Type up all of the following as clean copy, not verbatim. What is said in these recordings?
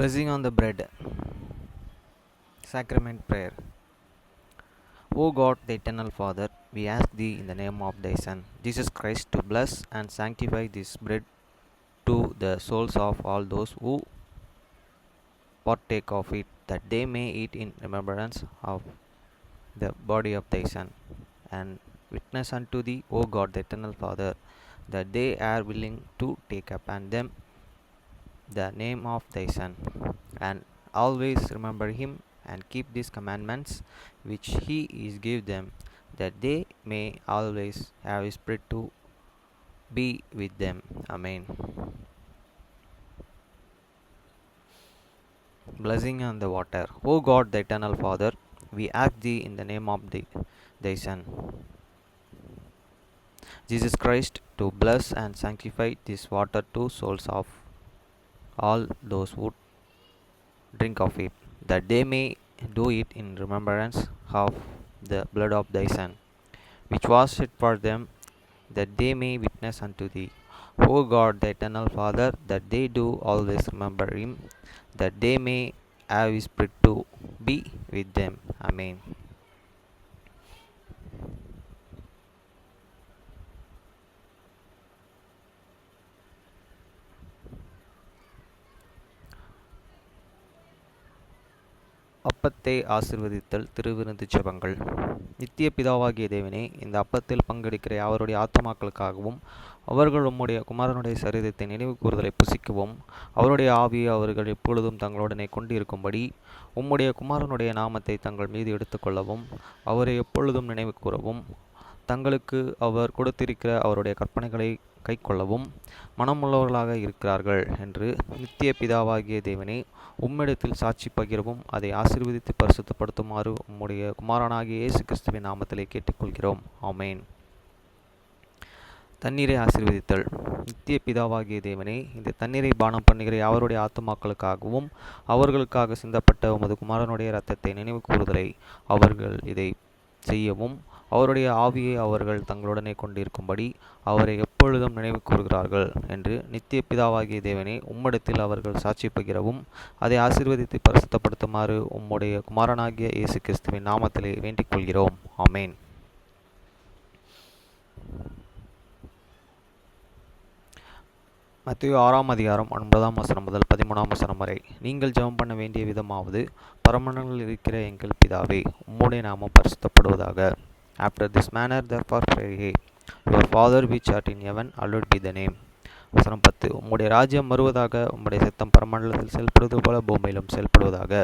Blessing on the bread. Sacrament prayer. O God, the eternal Father, we ask thee in the name of thy Son, Jesus Christ, to bless and sanctify this bread to the souls of all those who partake of it, that they may eat in remembrance of the body of thy Son, and witness unto thee, O God, the eternal Father, that they are willing to take upon them the name of thy Son, and always remember him and keep these commandments which he is give them, that they may always have his spirit to be with them. Amen. Blessing on the water. O God, the eternal Father, we ask thee in the name of thy Son, Jesus Christ, to bless and sanctify this water to souls of all those who drink of it, that they may do it in remembrance of the blood of thy Son, which was shed for them, that they may witness unto thee. O God, the eternal Father, that they do always remember him, that they may have his spirit to be with them. Amen. அப்பத்தை ஆசிர்வதித்தல் திருவிருந்து ஜெபங்கள். நித்திய பிதாவாகிய தேவனே, இந்த அப்பத்தில் பங்கெடுக்கிற அவருடைய ஆத்துமாக்களுக்காகவும் அவர்கள் உம்முடைய குமாரனுடைய சரீரத்தை நினைவு கூறுதலை புசிக்கவும் அவருடைய ஆவியை அவர்கள் எப்பொழுதும் தங்களுடனே கொண்டிருக்கும்படி உம்முடைய குமாரனுடைய நாமத்தை தங்கள் மீது எடுத்துக்கொள்ளவும் அவரை எப்பொழுதும் நினைவு கூறவும் தங்களுக்கு அவர் கொடுத்திருக்கிற அவருடைய கற்பனைகளை கைக்கொள்ளவும் மனமுள்ளவர்களாக இருக்கிறார்கள் என்று நித்திய பிதாவாகிய தேவனே, உம்மிடத்தில் சாட்சி பகிரவும் அதை ஆசீர்வதித்து பரிசுத்தப்படுத்துமாறு உம்முடைய குமாரனாகிய இயேசு கிறிஸ்துவின் நாமத்திலே கேட்டுக்கொள்கிறோம். ஆமேன். தண்ணீரை ஆசீர்வதித்தல். நித்திய பிதாவாகிய தேவனே, இந்த தண்ணீரை பானம் பண்ணுகிற அவருடைய ஆத்துமாக்களுக்காகவும் அவர்களுக்காக சிந்தப்பட்ட உமது குமாரனுடைய இரத்தத்தை நினைவு கூறுதலை அவர்கள் இதை செய்யவும் அவருடைய ஆவியை அவர்கள் தங்களுடனே கொண்டிருக்கும்படி அவரை எப்பொழுதும் நினைவு கூறுகிறார்கள் என்று நித்திய பிதாவாகிய தேவனே, உம்மிடத்தில் அவர்கள் சாட்சி பகிரவும் அதை ஆசீர்வதித்து பரிசுத்தப்படுத்துமாறு உம்முடைய குமாரனாகிய இயேசு கிறிஸ்துவின் நாமத்திலே வேண்டிக் கொள்கிறோம். ஆமேன். மத்தேயு 6 அதிகாரம் 9 முதல் 13 வரை. நீங்கள் ஜெபம் பண்ண வேண்டிய விதமாவது, பரமண்டலங்களில் இருக்கிற எங்கள் பிதாவே, உம்முடைய நாமம் பரிசுத்தப்படுவதாக. After this manner therefore pray, your Father which art in heaven, hallowed be thy name. வசனம் 10. உம்முடைய ராஜ்யம் வருவதாக, உம்முடைய சித்தம் பரமண்டலத்தில் செயல்படுவது போல பூமியிலும் செயல்படுவதாக.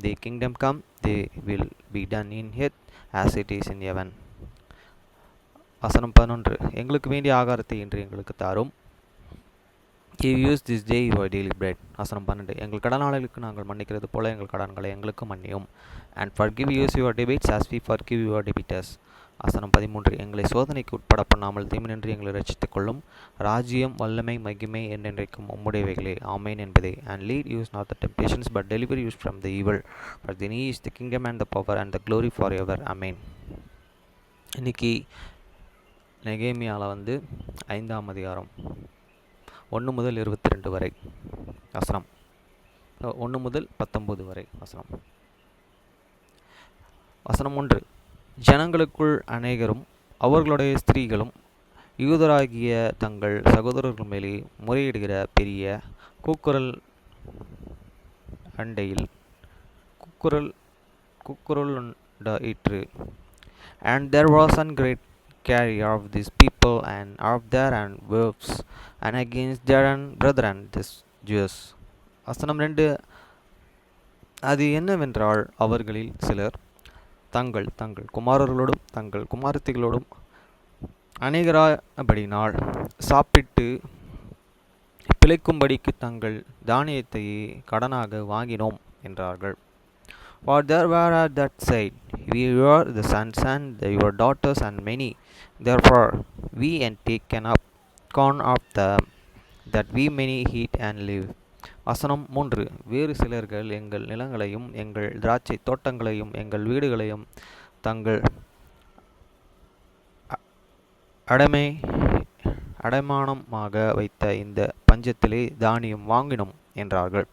The kingdom come, they will be done in earth as it is in heaven. வசனம் 11. எங்களுக்கு வேண்டிய ஆகாரத்தை இன்று எங்களுக்கு தாரும். Give us this day your daily bread. வசனம் 12. எங்கள் கடனாளிகளுக்கு நாங்கள் மன்னிக்கிறது போல எங்கள் கடன்களை எங்களுக்கு மன்னியும். And forgive us your debts as we forgive your debtors. வசனம் 13. எங்களை சோதனைக்கு உட்பட பண்ணாமல் தீமையின்றி எங்களை ரட்சித்துக் கொள்ளும். ராஜ்யம், வல்லமை, மகிமை என்றென்றைக்கும் உம்முடையவைகளே. ஆமேன் என்பதே. And lead us not the temptations, but deliver us from the evil. For thine is the kingdom and the power and the glory forever. Amen. இன்னைக்கு நெகேமியாவில் 5 அதிகாரம் 1 முதல் 22 வரை வசனம், 1 முதல் 19 வரை வசனம். வசனம் 1. ஜனங்களுக்குள் அநேகரும் அவர்களுடைய ஸ்திரீகளும் யூதராகிய தங்கள் சகோதரர்கள் மேலே முறையிடுகிற பெரிய கூக்குரல் அண்டையில் கூக்குரல் உண்டாயிற்று. And there was a great carry of these people and of their and wolves and against their brethren the Jews. வசனம் 2. அது என்னவென்றால், அவர்களில் சிலர் தங்கள் குமாரர்களோடும் தங்கள் குமாரத்திகளோடும் அநேகராபடினால் சாப்பிட்டு பிழைக்கும்படிக்கு தங்கள் தானியத்தையே கடனாக வாங்கினோம் என்றார்கள். For there were at that said, we were the sons and your daughters and many, therefore we and taken up corn of them, that we may eat and live. வசனம் 3. வேறு சிலர்கள் எங்கள் நிலங்களையும் எங்கள் திராட்சை தோட்டங்களையும் எங்கள் வீடுகளையும் தங்கள் அடைமானமாக வைத்த இந்த பஞ்சத்திலே தானியம் வாங்கினோம் என்றார்கள்.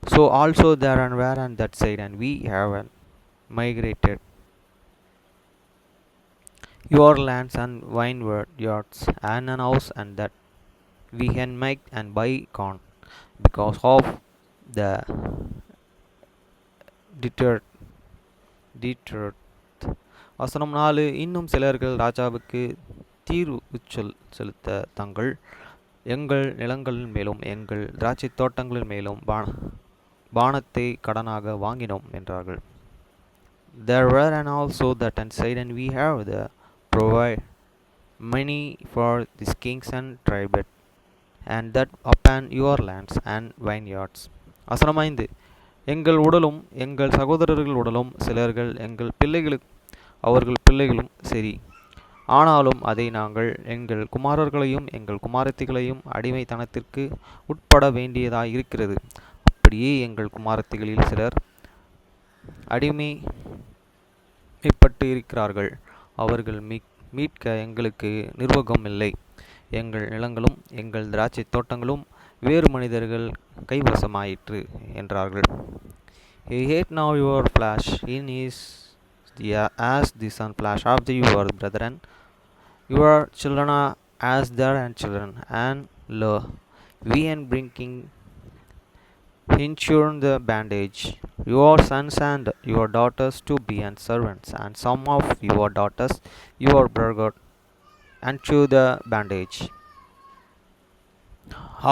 So also there and were on that side, and we have migrated your lands and vineyards and an house, and that we can make and buy corn because of the deterred deterred. வசனம் 4. இன்னும் சிலர்கள் ராஜாவுக்கு தீர்வு செலுத்த தங்கள் எங்கள் நிலங்களின் மேலும் எங்கள் திராட்சை தோட்டங்களின் மேலும் பானத்தை கடனாக வாங்கினோம் என்றார்கள். There were and also that and said, and we have the provide money for these kings and tribute, and that upon your lands and vineyards. வசனம் 5. எங்கள் உடலும் எங்கள் சகோதரர்கள் உடலும் சிலர்கள் எங்கள் அவர்கள் பிள்ளைகளும் சரி, ஆனாலும் அதை நாங்கள் எங்கள் குமாரர்களையும் எங்கள் குமாரத்திகளையும் அடிமைத்தனத்திற்கு உட்பட வேண்டியதாய் இருக்கிறது. அப்படியே எங்கள் குமாரத்திகளில் சிலர் அடிமைப்பட்டு இருக்கிறார்கள். அவர்கள் மீட்க எங்களுக்கு நிர்வாகம் இல்லை. எங்கள் நிலங்களும் எங்கள் திராட்சை தோட்டங்களும் வேறு மனிதர்கள் கைவசமாயிற்று என்றார்கள். He hate now your flesh in his as the sun flash of your brethren, your children are as their children, and lo, we and bringing insure the bandage, your sons and your daughters to be and servants, and some of your daughters your brother unto the bandage.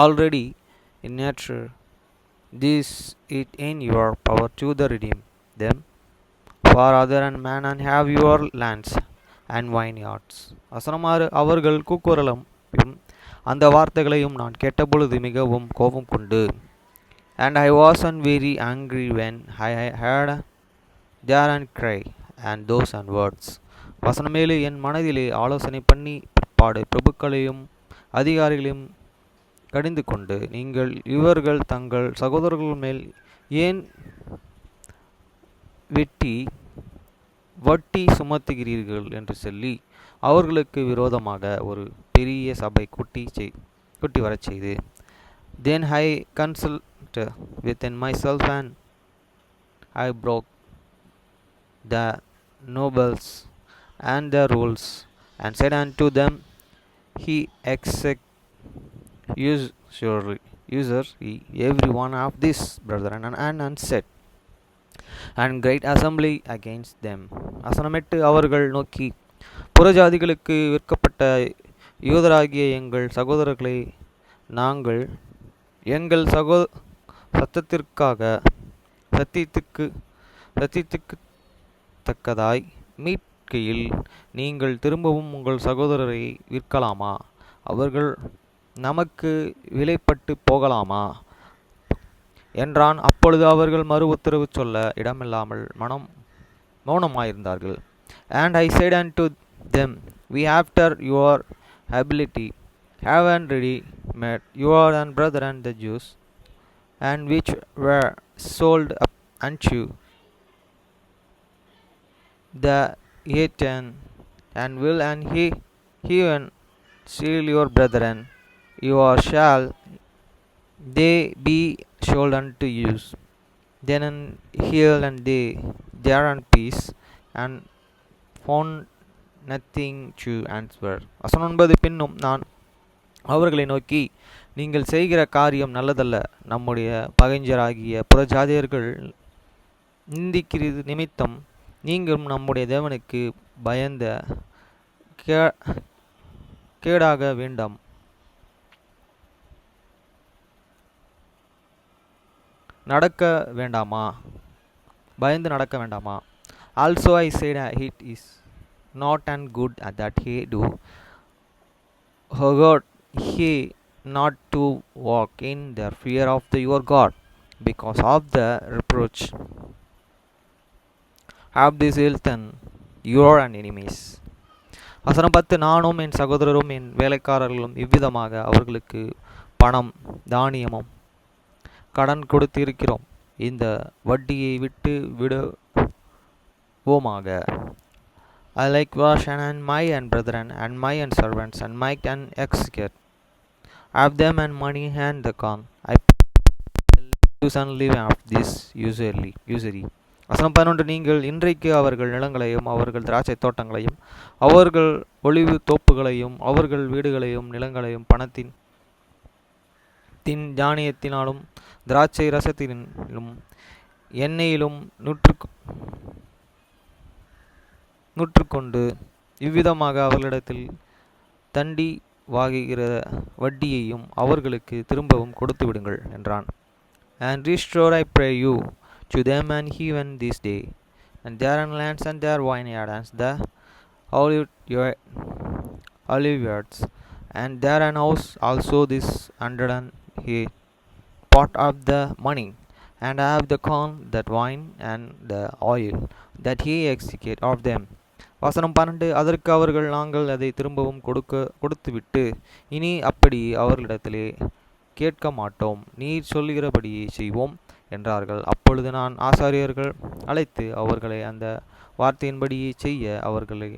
Already in nature this it in your power to the redeem them for other and man and have your lands and vineyards. வசனம் 6. அவர்கள் கூக்குரலும் அந்த வார்த்தைகளையும் நான் கேட்டபொழுது மிகவும் கோபம் கொண்டு, and I was very angry when I heard their and cry and those and words. வசனம் 7. என் மனதிலே ஆலோசனை பண்ணி பிற்பாடு பிரபுக்களையும் அதிகாரிகளையும் கடிந்து கொண்டு, நீங்கள் இவர்கள் தங்கள் சகோதரர்கள் மேல் ஏன் வட்டி சுமத்துகிறீர்கள் என்று சொல்லி அவர்களுக்கு விரோதமாக ஒரு பெரிய சபை கூட்டி வரச் செய்து, then I consulted within myself, and I broke the nobles and the rules, and said unto them, he exec user every one of these brethren and said, and great assembly against them. வசனம் 8. அவர்கள் நோக்கி, புறஜாதிகளுக்கு விற்கப்பட்ட யூதராகிய எங்கள் சகோதரர்களை நாங்கள் எங்கள் சத்தியத்துக்கு தக்கதாய் மீட்கையில் நீங்கள் திரும்பவும் உங்கள் சகோதரரை விற்கலாமா? அவர்கள் நமக்கு விலைப்பட்டு போகலாமா என்றான். அப்பொழுது அவர்கள் மறு உத்தரவு சொல்ல இடமில்லாமல் மௌனமாயிருந்தார்கள். And I said unto them, we after your ability have and ready made your and brethren the Jews, and which were sold up unto the Heathen, and will and he and seal your brethren, your shall they be sold unto you. Then healed and they there and peace, and found nothing to answer. வசனம் 9. பின்னும் நான் அவர்களை நோக்கி, நீங்கள் செய்கிற காரியம் நல்லதல்ல. நம்முடைய பகைஞராகிய புறஜாதியர்கள் நிந்திக்கிறது நிமித்தம் நீங்களும் நம்முடைய தேவனுக்கு பயந்த கேடாக வேண்டாம் பயந்து நடக்க வேண்டாமா? Also I said, it is not and good that he do God he not to walk in the fear of your God, because of the reproach of this heathen your enemies. வசனம் 10. நானும் என் சகோதரரும் என் வேலைக்காரர்களும் இவ்விதமாக அவர்களுக்கு பணம் தானியமும் கடன் கொடுத்திருக்கிறோம். இந்த வட்டியை விட்டு விடுவோமாக. I like Vashan and my and brethren and my and servants and my and execute of them and money and the corn. I use and live of this usury. வசனம் 11. நீங்கள் இன்றைக்கு அவர்கள் நிலங்களையும் அவர்கள் திராட்சை தோட்டங்களையும் அவர்கள் ஒளிவு தோப்புகளையும் அவர்கள் வீடுகளையும் நிலங்களையும் பணத்தின் தானியத்தினாலும் திராட்சை ரசத்திலும் எண்ணெயிலும் நூற்றுக்கொண்டு இவ்விதமாக அவர்களிடத்தில் தண்டி வாங்குகிற வட்டியையும் அவர்களுக்கு திரும்பவும் கொடுத்து விடுங்கள் என்றான். And restore, I pray you, to them and heaven this day, and their lands and their vineyards, the oliveyards, and their house also this 100 part of the money, and have the corn, that wine, and the oil, that he execute of them. வசனம் 12. அதற்கு அவர்கள், நாங்கள் அதை திரும்பவும் கொடுத்துவிட்டு இனி அப்படி அவர்களிடத்திலே கேட்க மாட்டோம், நீர் சொல்லுகிறபடியே செய்வோம் என்றார்கள். அப்பொழுது நான் ஆசாரியர்கள் அழைத்து அவர்களை அந்த வார்த்தையின்படியே செய்ய அவர்களை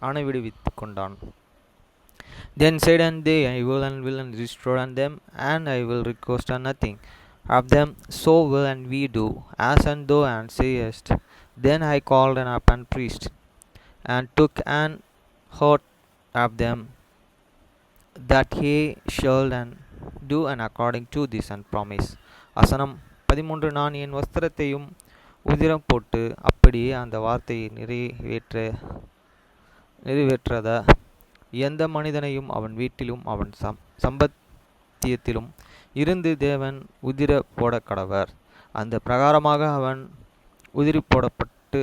ஆணைவிடுவித்து கொண்டான். Then said and they, I will and restore on them, and I will request on nothing of them. So will and we do, as and thou and sayest. Then I called an up and priest, and took an oath of them, that he should and do and according to this and promise. வசனம் 13. நான் என் வஸ்திரத்தையும் உதிரம் போட்டு அப்படியே அந்த வார்த்தையை நிறைவேற்றத எந்த மனிதனையும் அவன் வீட்டிலும் அவன் சம்பத்தியத்திலும் இருந்து தேவன் உதிர போட கடவர். அந்த பிரகாரமாக அவன் உதிரி போடப்பட்டு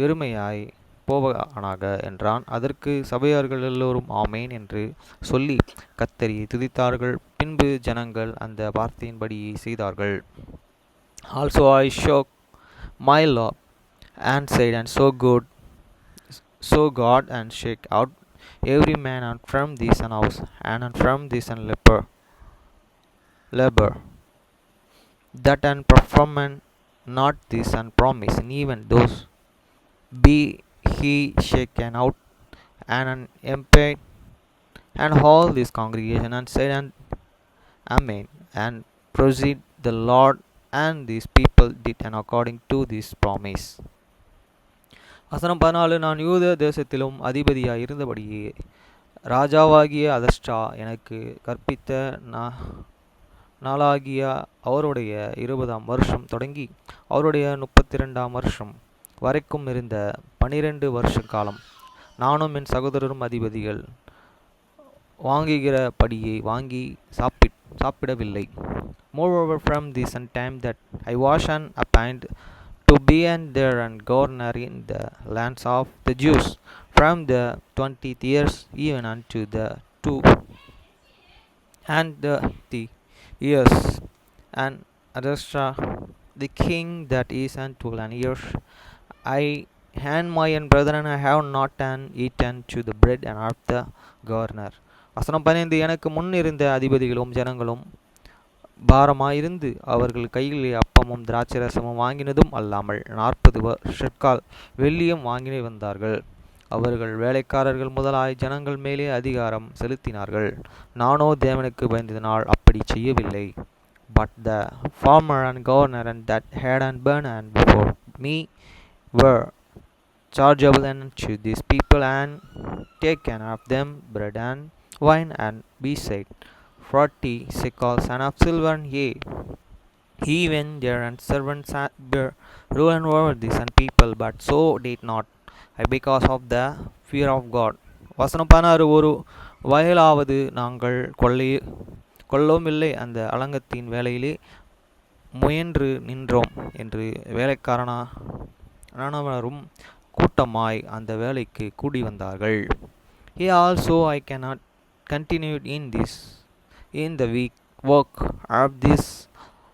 வெறுமையாய் போவானாக என்றான். அதற்கு சபையார்கள் எல்லோரும் ஆமேன் என்று சொல்லி கர்த்தரை துதித்தார்கள். பின்பு ஜனங்கள் அந்த வார்த்தையின்படியே செய்தார்கள். Also I shook my love and said, and so God and shake out every man and from this and house and from this and labor that and perform not this and promise, and even those be he shaken out and emptied. And all this congregation and said and amen, and proceed the Lord, and these people did and according to this promise. வசனம் 14. நான் யூத தேசத்திலும் அதிபதியாய் இருந்தபடியே ராஜாவாகிய அதஷ்டா எனக்கு கற்பித்த நாளாகிய அவருடைய 20ஆம் வருஷம் தொடங்கி அவருடைய 32ஆம் வருஷம் வரைக்கும் இருந்த 12 வருஷ காலம் நானும் என் சகோதரரும் அதிபதிகள் வாங்குகிற படியை வாங்கி சாப்பிடவில்லை. Moreover, from this time that I was an appointed to be and there and governor in the lands of the Jews, from the 20th years even unto the 2 years, and Adastra the king that is and 12 years, I and my brethren I have not eaten to the bread and of the governor. வசனம் 15. எனக்கு முன் இருந்த அதிபதிகளும் ஜனங்களும் பாரமாயிருந்து அவர்கள் கையிலே அப்பமும் திராட்சரசமும் வாங்கினதும் அல்லாமல் 40 shekel வெள்ளியும் வாங்கினே வந்தார்கள். அவர்கள் வேலைக்காரர்கள் முதலாய் ஜனங்கள் மேலே அதிகாரம் செலுத்தினார்கள். நானோ தேவனுக்கு பயந்ததினால் அப்படி செய்யவில்லை. But the former and governor and that had and burned and before me were chargeable unto these people, and taken of them bread and wine, and beside 40 shekels and of silver, and yea, even their and servants bare rule over this and people, but so did not I because of the fear of God. வசனம் 16. ஒரு வயலாவது நாங்கள் கொள்ளோமில்லை, அந்த அலங்கத்தின் வேலையிலே முயன்று நின்றோம் என்று வேலைக்காரனானவரும் கூட்டமாய் அந்த வேலைக்கு கூடி வந்தார்கள். Here also I cannot continue in the weak work of this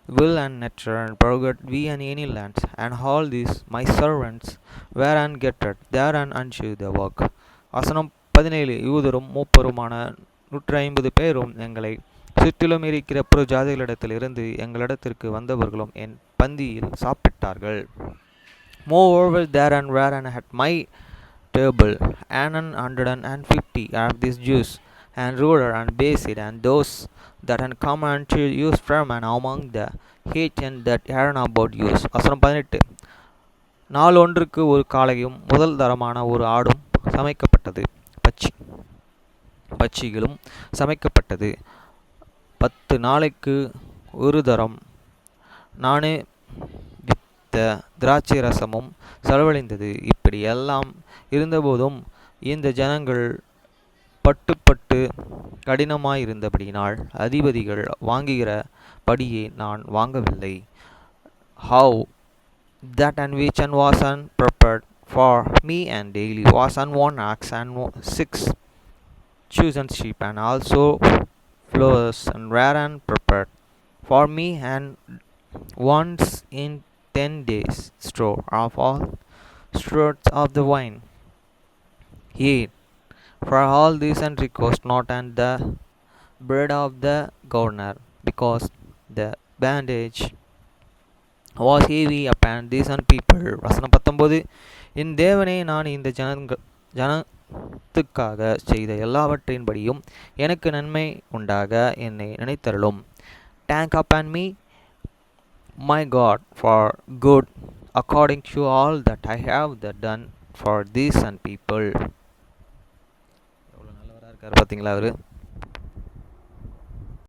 will and nature, and forgot we and any lands, and all these my servants were and getted there and unto the work. வசனம் 17. யூதரும் மூப்பருமான 150 பேரும் எங்களை சுற்றிலும் இருக்கிற புற ஜாதிகளிடத்திலிருந்து எங்களிடத்திற்கு வந்தவர்களும் என் பந்தியில் சாப்பிட்டார்கள். Moreover, there and were and at my table 150 of these Jews, and ruler and basic, and those that had come unto you from and among the heathen that heard about you. வசனம் 18. நாள் ஒன்றுக்கு ஒரு காளையும் முதல் தரமான ஒரு ஆடும் சமைக்கப்பட்டது. பட்சிகளும் சமைக்கப்பட்டது. 10 நாளைக்கு ஒரு தரம் நானே வித்த திராட்சை ரசமும் செலவழிந்தது. இப்படி எல்லாம் இருந்தபோதும் இந்த ஜனங்கள் பட்டு கடினமாயிருந்தபடியினால் அதிபதிகள் வாங்குகிற படியே நான் வாங்கவில்லை. How that and which and was prepared for me and daily was and 1 ox and 6 chosen sheep, and also flowers and were and prepared for me, and once in 10 days store of all stores of the wine. Yet for all this and request not and the bread of the governor, because the bandage was heavy upon these and people. வசனம் 19. என் தேவனே, நான் இந்த ஜனத்துக்காக செய்த எல்லாவற்றின்படியும் எனக்கு நன்மை உண்டாக என்னை நினைத்தருளும். Tank upon me, my God, for good, according to all that I have done for these and people. எவ்வளோ நல்லவராக இருக்கார் பார்த்தீங்களா அவர்.